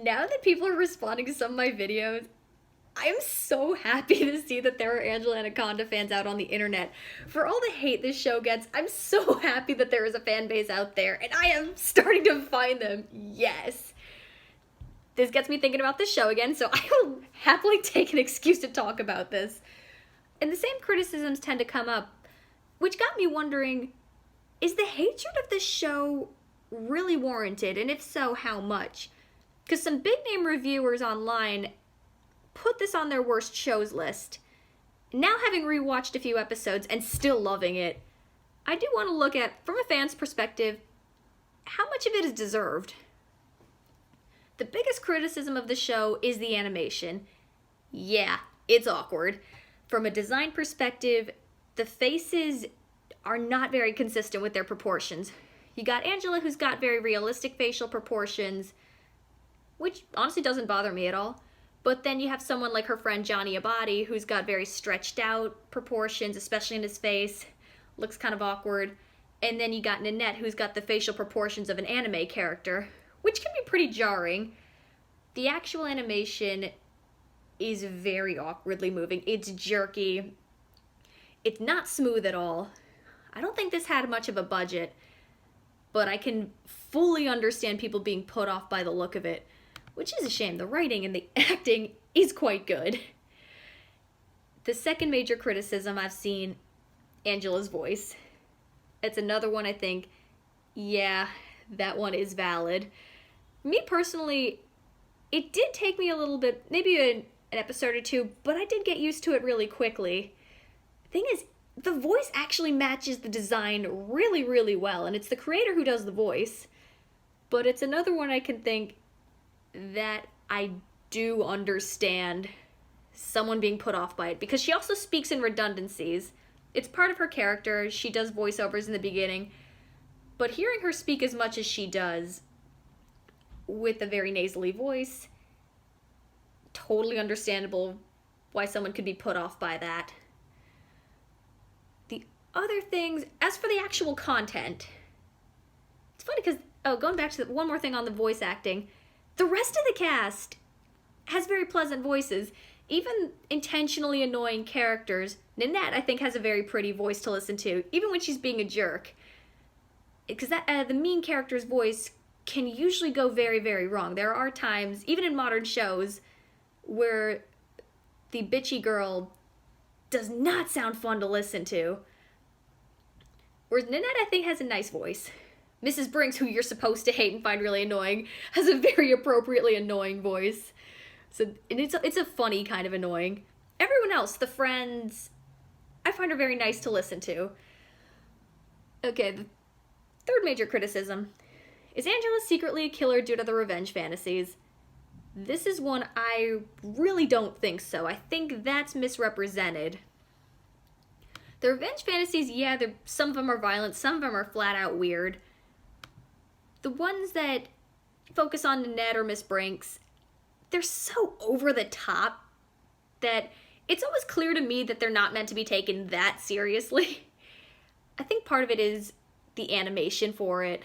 Now that people are responding to some of my videos, I am so happy to see that there are Angela Anaconda fans out on the internet. For all the hate this show gets, I'm so happy that there is a fan base out there, and I am starting to find them. Yes. This gets me thinking about this show again, so I will happily take an excuse to talk about this. And the same criticisms tend to come up, which got me wondering, is the hatred of this show really warranted? And if so, how much? Because some big name reviewers online put this on their worst shows list. Now, having rewatched a few episodes and still loving it, I do want to look at, from a fan's perspective, how much of it is deserved. The biggest criticism of the show is the animation. Yeah, it's awkward. From a design perspective, the faces are not very consistent with their proportions. You got Angela, who's got very realistic facial proportions, which honestly doesn't bother me at all. But then you have someone like her friend Johnny Abadi, who's got very stretched out proportions, especially in his face. Looks kind of awkward. And then you got Nanette, who's got the facial proportions of an anime character, which can be pretty jarring. The actual animation is very awkwardly moving. It's jerky. It's not smooth at all. I don't think this had much of a budget, but I can fully understand people being put off by the look of it, which is a shame. The writing and the acting is quite good. The second major criticism I've seen, Angela's voice. It's another one I think, yeah, that one is valid. Me personally, it did take me a little bit, maybe an episode or two, but I did get used to it really quickly. Thing is, the voice actually matches the design really, really well, and it's the creator who does the voice. But it's another one I can think that I do understand someone being put off by it, because she also speaks in redundancies. It's part of her character. She does voiceovers in the beginning, but hearing her speak as much as she does with a very nasally voice, totally understandable why someone could be put off by that. The other things, as for the actual content, it's funny because, going back to one more thing on the voice acting, the rest of the cast has very pleasant voices. Even intentionally annoying characters, Nanette, I think, has a very pretty voice to listen to, even when she's being a jerk. Because the mean character's voice can usually go very, very wrong. There are times, even in modern shows, where the bitchy girl does not sound fun to listen to. Whereas Nanette, I think, has a nice voice. Mrs. Brinks, who you're supposed to hate and find really annoying, has a very appropriately annoying voice. So, and it's a funny kind of annoying. Everyone else, the friends, I find her very nice to listen to. Okay, the third major criticism is Angela secretly a killer due to the revenge fantasies? This is one I really don't think so. I think that's misrepresented. The revenge fantasies, yeah, some of them are violent, some of them are flat out weird. The ones that focus on Nanette or Miss Brinks, they're so over the top that it's always clear to me that they're not meant to be taken that seriously. I think part of it is the animation for it.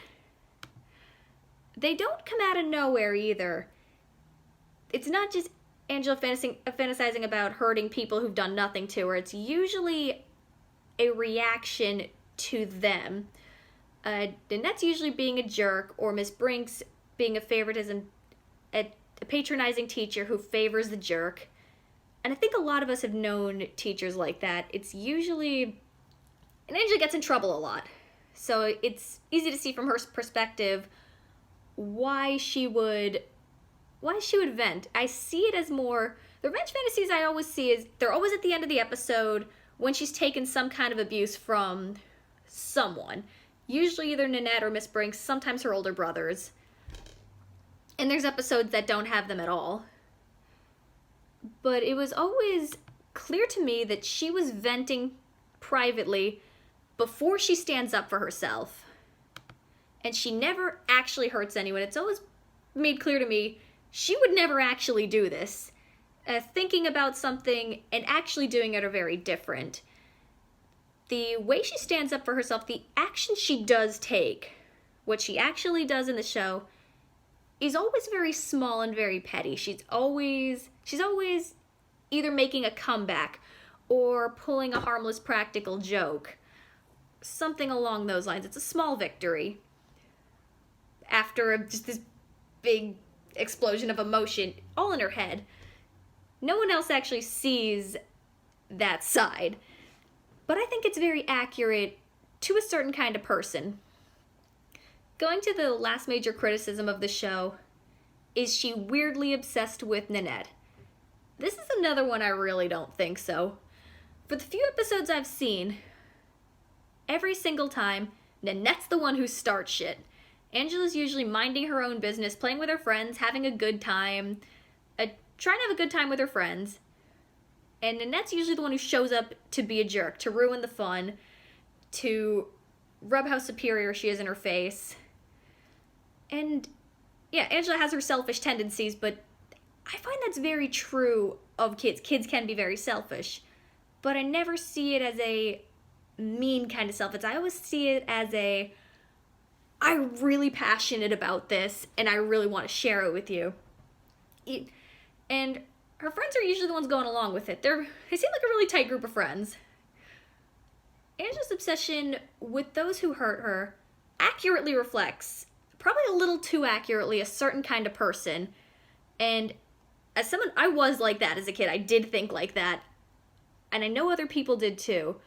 They don't come out of nowhere either. It's not just Angela fantasizing about hurting people who've done nothing to her. It's usually a reaction to them. Nanette's usually being a jerk, or Miss Brinks being a favoritism, a patronizing teacher who favors the jerk. And I think a lot of us have known teachers like that. It's usually, and Angela gets in trouble a lot. So it's easy to see from her perspective why she would vent. I see it as more, the revenge fantasies I always see is, they're always at the end of the episode when she's taken some kind of abuse from someone. Usually either Nanette or Miss Brinks, sometimes her older brothers. And there's episodes that don't have them at all. But it was always clear to me that she was venting privately before she stands up for herself. And she never actually hurts anyone. It's always made clear to me she would never actually do this. Thinking about something and actually doing it are very different. The way she stands up for herself, the action she does take, what she actually does in the show, is always very small and very petty. She's always either making a comeback or pulling a harmless practical joke. Something along those lines. It's a small victory after just this big explosion of emotion, all in her head. No one else actually sees that side. But I think it's very accurate to a certain kind of person. Going to the last major criticism of the show, is she weirdly obsessed with Nanette? This is another one I really don't think so. For the few episodes I've seen, every single time, Nanette's the one who starts shit. Angela's usually minding her own business, playing with her friends, having a good time, trying to have a good time with her friends. And Nanette's usually the one who shows up to be a jerk, to ruin the fun, to rub how superior she is in her face. And yeah, Angela has her selfish tendencies, but I find that's very true of kids. Kids can be very selfish, but I never see it as a mean kind of selfish. I always see it as I'm really passionate about this, and I really want to share it with you. And her friends are usually the ones going along with it. They seem like a really tight group of friends. Angela's obsession with those who hurt her accurately reflects, probably a little too accurately, a certain kind of person. And as someone, I was like that as a kid. I did think like that. And I know other people did too.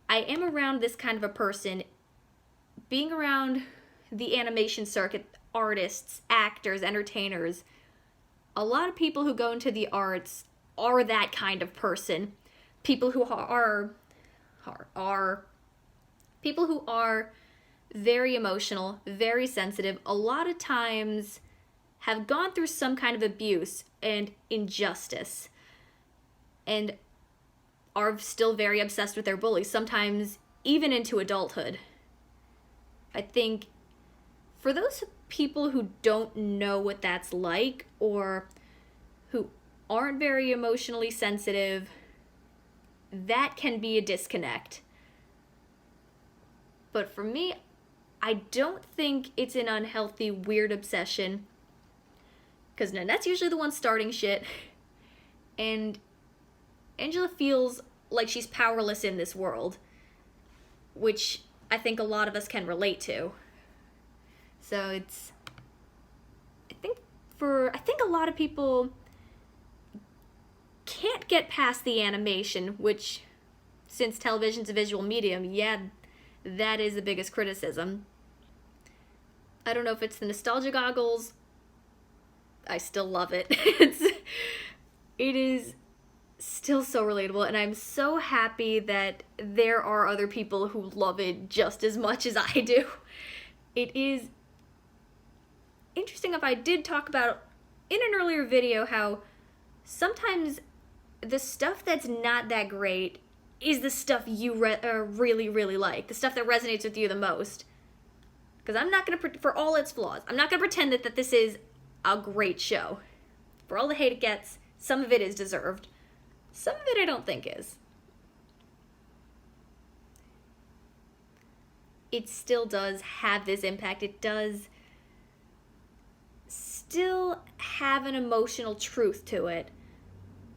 I am around this kind of a person. Being around the animation circuit, artists, actors, entertainers, a lot of people who go into the arts are that kind of person. People who are people who are very emotional, very sensitive, a lot of times have gone through some kind of abuse and injustice, and are still very obsessed with their bullies, sometimes even into adulthood. I think for those people who don't know what that's like, or who aren't very emotionally sensitive, that can be a disconnect. But for me, I don't think it's an unhealthy, weird obsession, because Nanette's usually the one starting shit, and Angela feels like she's powerless in this world, which I think a lot of us can relate to. So I think a lot of people can't get past the animation, which, since television's a visual medium, yeah, that is the biggest criticism. I don't know if it's the nostalgia goggles. I still love it. It is still so relatable, and I'm so happy that there are other people who love it just as much as I do. It is interesting. If I did talk about in an earlier video how sometimes the stuff that's not that great is the stuff you really, really like, the stuff that resonates with you the most. Because I'm not going to, for all its flaws, I'm not going to pretend that this is a great show. For all the hate it gets, some of it is deserved. Some of it I don't think is. It still does have this impact. It does still have an emotional truth to it.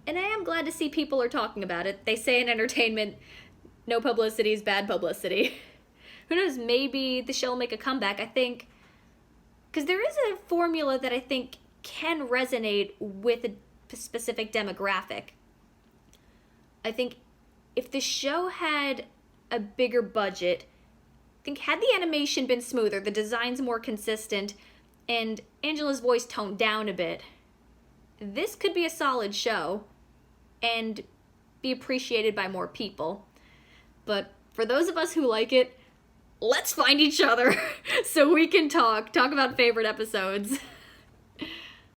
And I am glad to see people are talking about it. They say in entertainment, no publicity is bad publicity. Who knows, maybe the show will make a comeback. I think, because there is a formula that I think can resonate with a specific demographic. I think if the show had a bigger budget, I think had the animation been smoother, the designs more consistent, and Angela's voice toned down a bit, this could be a solid show and be appreciated by more people. But for those of us who like it, let's find each other so we can talk about favorite episodes.